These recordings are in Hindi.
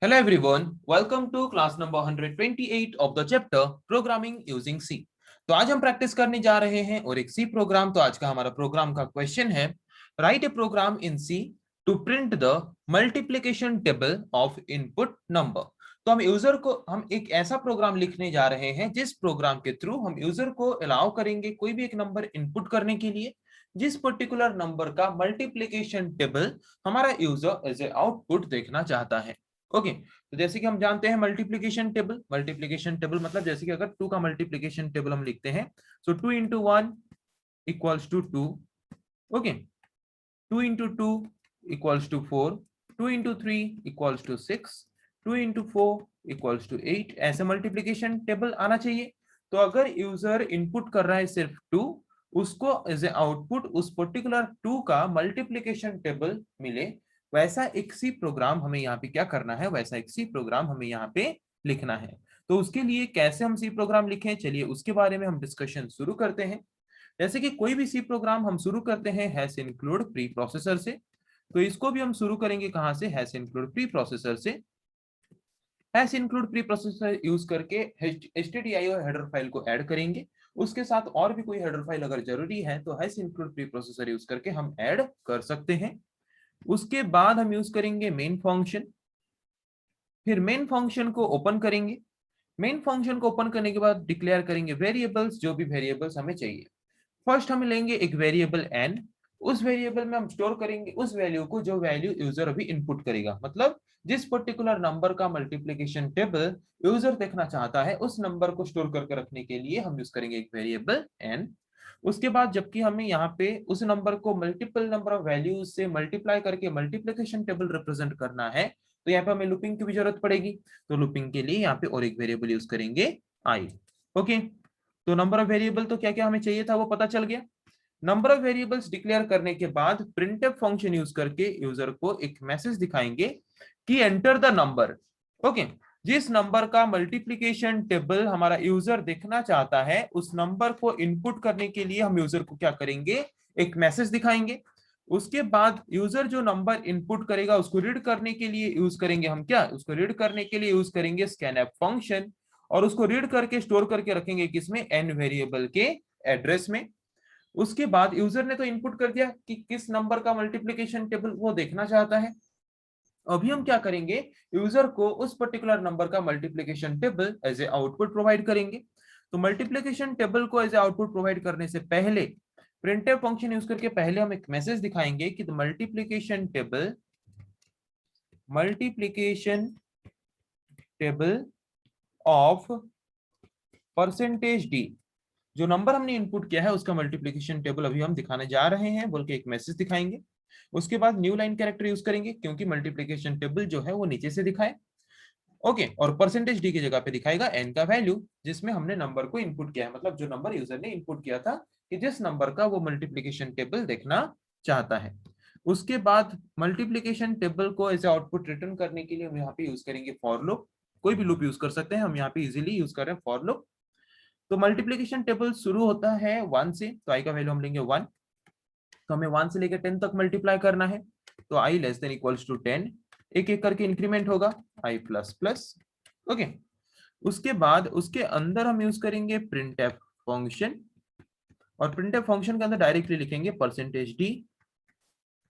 Hello everyone, welcome to class number 128 of the chapter Programming using C। तो आज हम प्रैक्टिस करने जा रहे हैं और एक C प्रोग्राम। तो आज का हमारा प्रोग्राम का क्वेश्चन है write a program in C to print the multiplication table of input number. तो हम एक ऐसा प्रोग्राम लिखने जा रहे हैं जिस प्रोग्राम के थ्रू हम यूजर को अलाउ करेंगे कोई भी एक नंबर इनपुट करने के लिए, जिस पर्टिकुलर नंबर का मल्टीप्लिकेशन टेबल हमारा यूजर एज ए आउटपुट देखना चाहता है। ओके तो जैसे कि हम जानते हैं मल्टीप्लिकेशन टेबल मतलब जैसे कि अगर 2 का मल्टीप्लिकेशन टेबल हम लिखते हैं, so 2 into 1 equals to 2, okay 2 into 2 equals to 4, 2 into 3 equals to 6, 2 into 4 equals to 8, ऐसे मल्टीप्लिकेशन टेबल आना चाहिए। तो अगर यूजर इनपुट कर रहा है सिर्फ 2, उसको एज ए आउटपुट उस पर्टिकुलर 2 का मल्टीप्लिकेशन टेबल मिले, वैसा एक सी प्रोग्राम हमें यहाँ पे क्या करना है, वैसा एक सी प्रोग्राम हमें यहाँ पे लिखना है। तो उसके लिए कैसे हम सी प्रोग्राम लिखें, चलिए उसके बारे में हम डिस्कशन शुरू करते हैं। जैसे कि कोई भी सी प्रोग्राम हम शुरू करते हैं हैश इंक्लूड प्री प्रोसेसर से, तो इसको भी हम शुरू करेंगे कहां से, हैश इंक्लूड प्री प्रोसेसर से। Hash include pre processor use करके stdio हेडर फाइल को ऐड करेंगे, उसके साथ और भी कोई हेडर फाइल अगर जरूरी है तो hash include pre processor use करके हम ऐड कर सकते हैं। उसके बाद हम यूज करेंगे मेन फंक्शन, फिर मेन फंक्शन को ओपन करेंगे। मेन फंक्शन को ओपन करने के बाद डिक्लेयर करेंगे वेरिएबल्स, जो भी वेरिएबल्स हमें चाहिए। फर्स्ट हम लेंगे एक वेरिएबल n, उस वेरिएबल में हम स्टोर करेंगे उस वैल्यू को जो वैल्यू यूजर अभी इनपुट करेगा, मतलब जिस पर्टिकुलर नंबर का मल्टीप्लिकेशन टेबल यूजर देखना चाहता है उस नंबर को स्टोर करके रखने के लिए हम यूज करेंगे एक वेरिएबल n। उसके बाद जबकि हमें यहाँ पे उस नंबर को मल्टीपल नंबर ऑफ वैल्यूज से मल्टीप्लाई करके मल्टीप्लिकेशन टेबल रिप्रेजेंट करना है, तो यहाँ पे हमें लूपिंग की भी जरूरत पड़ेगी। तो लूपिंग के लिए यहाँ पे और एक वेरिएबल यूज करेंगे आई। ओके तो नंबर ऑफ वेरिएबल तो क्या क्या हमें चाहिए था वो पता चल गया। नंबर ऑफ वेरिएबल्स डिक्लेयर करने के बाद प्रिंटफ फंक्शन यूज करके यूजर को एक मैसेज दिखाएंगे कि एंटर द नंबर। ओके जिस नंबर का मल्टीप्लिकेशन टेबल हमारा यूजर देखना चाहता है उस नंबर को इनपुट करने के लिए हम यूजर को क्या करेंगे, एक मैसेज दिखाएंगे। उसके बाद यूजर जो नंबर इनपुट करेगा उसको रीड करने के लिए यूज करेंगे हम क्या, उसको रीड करने के लिए यूज करेंगे स्कैनफ फंक्शन, और उसको रीड करके स्टोर करके रखेंगे किसमें, एन वेरिएबल के एड्रेस में। उसके बाद यूजर ने तो इनपुट कर दिया कि किस नंबर का मल्टीप्लिकेशन टेबल वो देखना चाहता है। अभी हम क्या करेंगे, यूजर को उस पर्टिकुलर नंबर का multiplication table as a output provide करेंगे। तो मल्टीप्लिकेशन टेबल को एज ए आउटपुट प्रोवाइड करने से पहले प्रिंटफ फंक्शन यूज करके पहले हम एक मैसेज दिखाएंगे कि multiplication table of percentage D, जो नंबर हमने इनपुट किया है उसका मल्टीप्लिकेशन टेबल अभी हम दिखाने जा रहे हैं बोल के एक मैसेज दिखाएंगे। उसके बाद न्यू लाइन कैरेक्टर यूज करेंगे क्योंकि मल्टीप्लिकेशन टेबल जो है वो नीचे से दिखाए। ओके और परसेंटेज डी की जगह पे दिखाएगा एन का वैल्यू जिसमें हमने नंबर को इनपुट किया है, मतलब जो नंबर यूजर ने इनपुट किया था कि जिस नंबर का वो मल्टीप्लिकेशन टेबल देखना चाहता है। उसके बाद मल्टीप्लिकेशन टेबल को एज आउटपुट रिटर्न करने के लिए हम यहाँ पे यूज करेंगे फॉर लूप, कोई भी लूप यूज कर सकते हैं, हम यहाँ पे इजिली यूज कर रहे हैं फॉर लूप। तो मल्टीप्लिकेशन टेबल शुरू होता है 1 से, तो आई का वैल्यू हम लेंगे 1, तो हमें 1 से लेकर 10 तक मल्टीप्लाई करना है। तो आई लेस देन इक्वल्स टू 10, एक एक करके इंक्रीमेंट होगा आई प्लस प्लस। ओके उसके बाद उसके अंदर हम यूज करेंगे प्रिंटफ फंक्शन, और प्रिंटफ फंक्शन के अंदर डायरेक्टली लिखेंगे percentage d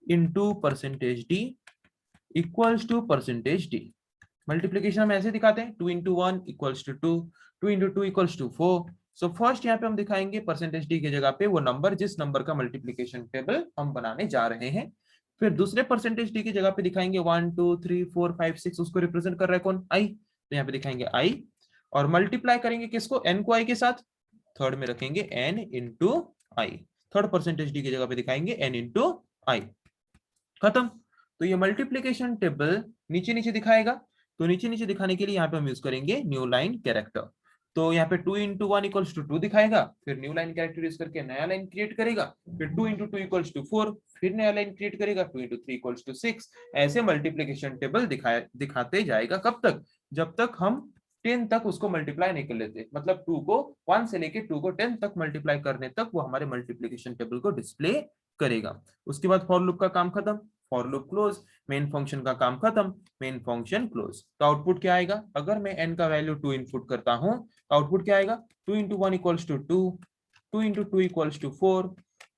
into percentage d equals to percentage d. Multiplication हम ऐसे दिखाते हैं 2 into 1 equals to 2, 2 into 2 equals to 4। So first यहाँ पे हम दिखाएंगे परसेंटेज डी की जगह पे वो नंबर जिस नंबर का मल्टीप्लिकेशन टेबल हम बनाने जा रहे हैं। फिर दूसरे परसेंटेज डी की जगह पे दिखाएंगे 1 2 3 4 5 6, उसको रिप्रेजेंट कर रहा है कौन, आई, तो यहाँ पे दिखाएंगे आई, और मल्टीप्लाई करेंगे किसको, एन को आई के साथ, थर्ड में रखेंगे एन इंटू आई, थर्ड परसेंटेज डी की जगह पे दिखाएंगे एन इंटू आई, खत्म। तो ये मल्टीप्लिकेशन टेबल नीचे नीचे दिखाएगा, तो नीचे नीचे दिखाने के लिए यहाँ पे हम यूज करेंगे न्यू लाइन कैरेक्टर। तो यहाँ पे 2 into 1 इक्वल्स टू 2 दिखाएगा, फिर न्यू लाइन कैरेक्टर यूज करके नया लाइन क्रिएट करेगा, फिर 2 into 2 इक्वल्स टू 4, फिर नया लाइन क्रिएट करेगा 2 into 3 इक्वल्स टू 6। ऐसे मल्टीप्लिकेशन टेबल दिखाते जाएगा, कब तक, जब तक हम 10 तक उसको मल्टीप्लाई नहीं कर लेते, मतलब 2 को 1 से लेके 2 को 10 तक मल्टीप्लाई करने तक वो हमारे मल्टीप्लिकेशन टेबल को डिस्प्ले करेगा। उसके बाद फॉर लूप का काम खत्म, for loop close, main function का काम खत्म, मेन फंक्शन क्लोज। तो आउटपुट क्या आएगा? अगर मैं n का वैल्यू 2 इनपुट करता हूं तो आउटपुट क्या आएगा? 2 into 1 equals to 2, 2 into 2 equals to 4,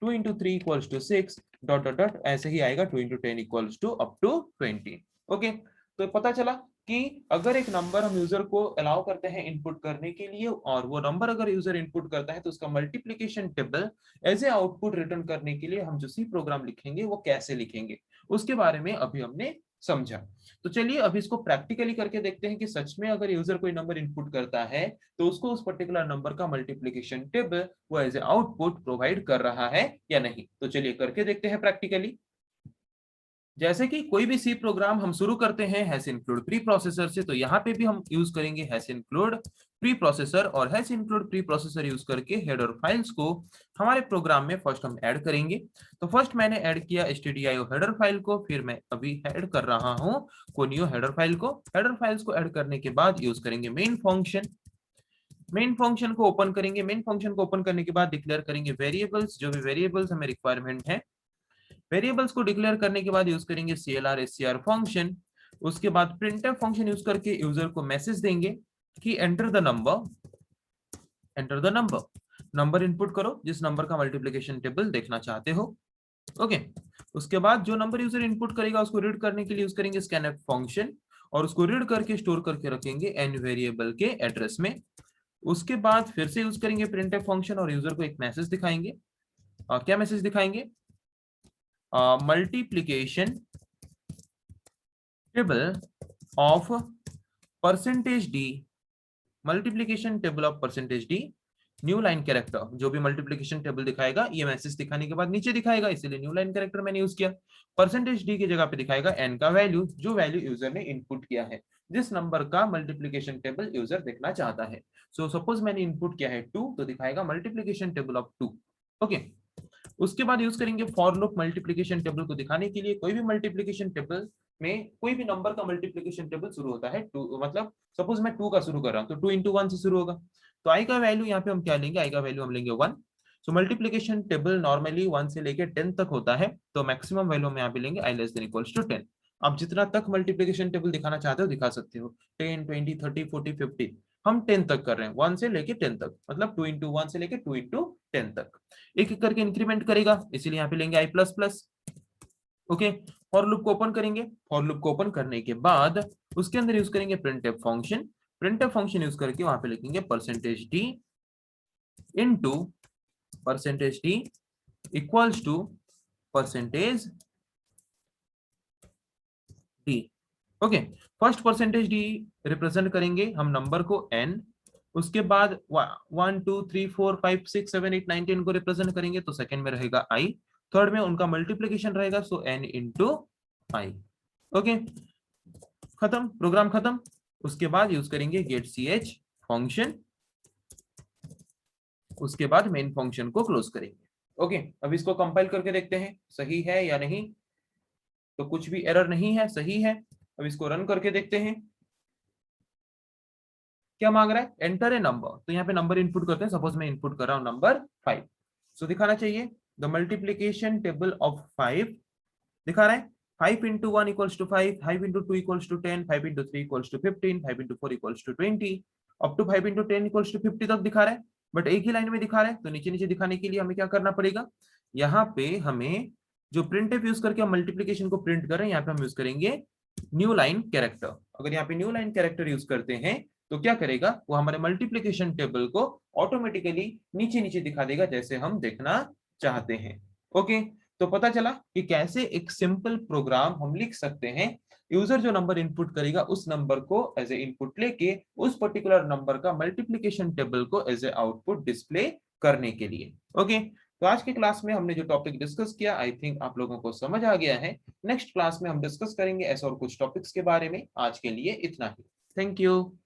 2 into 3 equals to 6, dot dot dot ऐसे ही आएगा 2 into 10 equals to up to 20। Okay, तो पता चला कि अगर एक नंबर हम यूजर को अलाउ करते हैं इनपुट करने के लिए और वो नंबर अगर यूजर इनपुट करता है तो उसका multiplication table as a output return करने के लिए हम जो सी प्रोग्राम लिखेंगे वो कैसे लिखेंगे उसके बारे में अभी हमने समझा। तो चलिए अभी इसको प्रैक्टिकली करके देखते हैं कि सच में अगर यूजर कोई नंबर इनपुट करता है तो उसको उस पर्टिकुलर नंबर का मल्टीप्लिकेशन टेबल वो एज ए आउटपुट प्रोवाइड कर रहा है या नहीं। तो चलिए करके देखते हैं प्रैक्टिकली। जैसे कि कोई भी सी प्रोग्राम हम शुरू करते हैं हैश इंक्लूड प्री प्रोसेसर से, तो यहाँ पे भी हम यूज करेंगे हैश इंक्लूड प्री प्रोसेसर और hash include pre processor use करके हेडर फाइल्स को हमारे प्रोग्राम में फर्स्ट हम ऐड करेंगे। तो फर्स्ट मैंने ऐड किया stdio हेडर फाइल को, फिर मैं अभी ऐड कर रहा हूँ कोनियो हेडर फाइल को। हेडर फाइल्स को ऐड करने के बाद यूज करेंगे मेन फंक्शन। मेन फंक्शन को ओपन करेंगे। मेन फंक्शन को ओपन करने के बाद डिक्लेयर करेंगे वेरिएबल्स, जो भी वेरिएबल्स हमें रिक्वायरमेंट है। वेरिएबल्स को डिक्लेयर करने के बाद यूज करेंगे clr str फंक्शन। उसके बाद printf फंक्शन यूज करके यूजर को मैसेज देंगे कि enter the number, number input करो जिस नंबर का मल्टीप्लिकेशन टेबल देखना चाहते हो। ओके, उसके बाद जो नंबर यूजर इनपुट करेगा उसको रीड करने के लिए यूज करेंगे scanf फंक्शन और उसको रीड करके स्टोर करके रखेंगे n वेरिएबल के एड्रेस में। उसके बाद फिर से यूज करेंगे printf फंक्शन और यूजर को एक मैसेज दिखाएंगे। क्या मैसेज दिखाएंगे? multiplication table of percentage d, multiplication table of percentage D new line character. जो भी मल्टीप्लिकेशन टेबल दिखाएगा ये मैसेज दिखाने के बाद नीचे दिखाएगा, इसीलिए न्यू लाइन कैरेक्टर मैंने यूज किया। परसेंटेज डी की जगह पे दिखाएगा एन का वैल्यू, जो वैल्यू यूजर ने इनपुट किया है, जिस नंबर का मल्टीप्लिकेशन टेबल यूजर देखना चाहता है। सो सपोज मैंने इनपुट किया है 2, तो दिखाएगा मल्टीप्लिकेशन टेबल ऑफ 2। ओके, उसके बाद यूज करेंगे फॉर लूप मल्टीप्लिकेशन टेबल को दिखाने के लिए। कोई भी मल्टीप्लिकेशन टेबल में कोई भी नंबर का मल्टीप्लिकेशन टेबल शुरू होता है 2, मतलब सपोज मैं 2 का शुरू कर रहा हूं तो 2 into 1 से शुरू होगा। तो आई का वैल्यू यहाँ पे हम क्या लेंगे? आई का वैल्यू हम लेंगे 1। सो मल्टीप्लिकेशन टेबल नॉर्मली 1 से लेके 10 तक होता है, तो मैक्सिमम वैल्यू हम यहाँ पे लेंगे i < 10। आप जितना तक मल्टीप्लिकेशन टेबल दिखाना चाहते हो दिखा सकते हो, 10, 20, 30, 40, 50। हम 10 तक कर रहे हैं, 1 से लेके 10 तक, मतलब 2 into 1 से लेके 2 into 10 तक एक एक करके इंक्रीमेंट करेगा, इसीलिए यहाँ पे लेंगे i++। ओके, फॉर लूप को ओपन करेंगे। फॉर लूप को ओपन करने के बाद उसके अंदर यूज करेंगे printf function. printf function use करके वहां पे लिखेंगे percentage d into percentage d equals to percentage d. Okay, first percentage d represent करेंगे हम नंबर को n, उसके बाद 1 2 3 4 5 6 7 8 9 10 को रिप्रेजेंट करेंगे, तो सेकंड में रहेगा i, थर्ड में उनका मल्टीप्लिकेशन रहेगा, सो n इंटू i। ओके, खत्म, प्रोग्राम खत्म। उसके बाद यूज करेंगे गेट ch फंक्शन, उसके बाद मेन फंक्शन को क्लोज करेंगे। ओके, अब इसको कंपाइल करके देखते हैं सही है या नहीं। तो कुछ भी एरर नहीं है, सही है। अब इसको रन करके देखते हैं क्या मांग रहा है? Enter a number. तो यहाँ पे नंबर इनपुट करते हैं, सपोज मैं इनपुट कर रहा हूँ नंबर 5। सो दिखाना चाहिए द मल्टीप्लिकेशन टेबल ऑफ 5, दिखा रहा है 5 into 1 equals to 5, 5 into 2 equals to 10, 5 into 3 equals to 15, 5 into 4 equals to 20, up to 5 into 10 equals to 50 तक दिखा रहा है, बट एक ही लाइन में दिखा रहा है। तो नीचे नीचे दिखाने के लिए हमें क्या करना पड़ेगा? यहाँ पे हमें जो printf यूज करके हम मल्टीप्लिकेशन को प्रिंट कर रहे हैं, यहाँ पे हम यूज करेंगे न्यू लाइन कैरेक्टर। अगर यहाँ पे न्यू लाइन कैरेक्टर यूज करते हैं तो क्या करेगा? वो हमारे मल्टीप्लिकेशन टेबल को ऑटोमेटिकली नीचे नीचे दिखा देगा जैसे हम देखना चाहते हैं। ओके, तो पता चला कि कैसे एक सिंपल प्रोग्राम हम लिख सकते हैं। यूजर जो नंबर इनपुट करेगा उस नंबर को एज ए इनपुट लेके उस पर्टिकुलर नंबर का मल्टीप्लिकेशन टेबल को एज ए आउटपुट डिस्प्ले करने के लिए। ओके, तो आज के क्लास में हमने जो टॉपिक डिस्कस किया आई थिंक आप लोगों को समझ आ गया है। नेक्स्ट क्लास में हम डिस्कस करेंगे ऐसे और कुछ टॉपिक्स के बारे में। आज के लिए इतना ही। Thank you.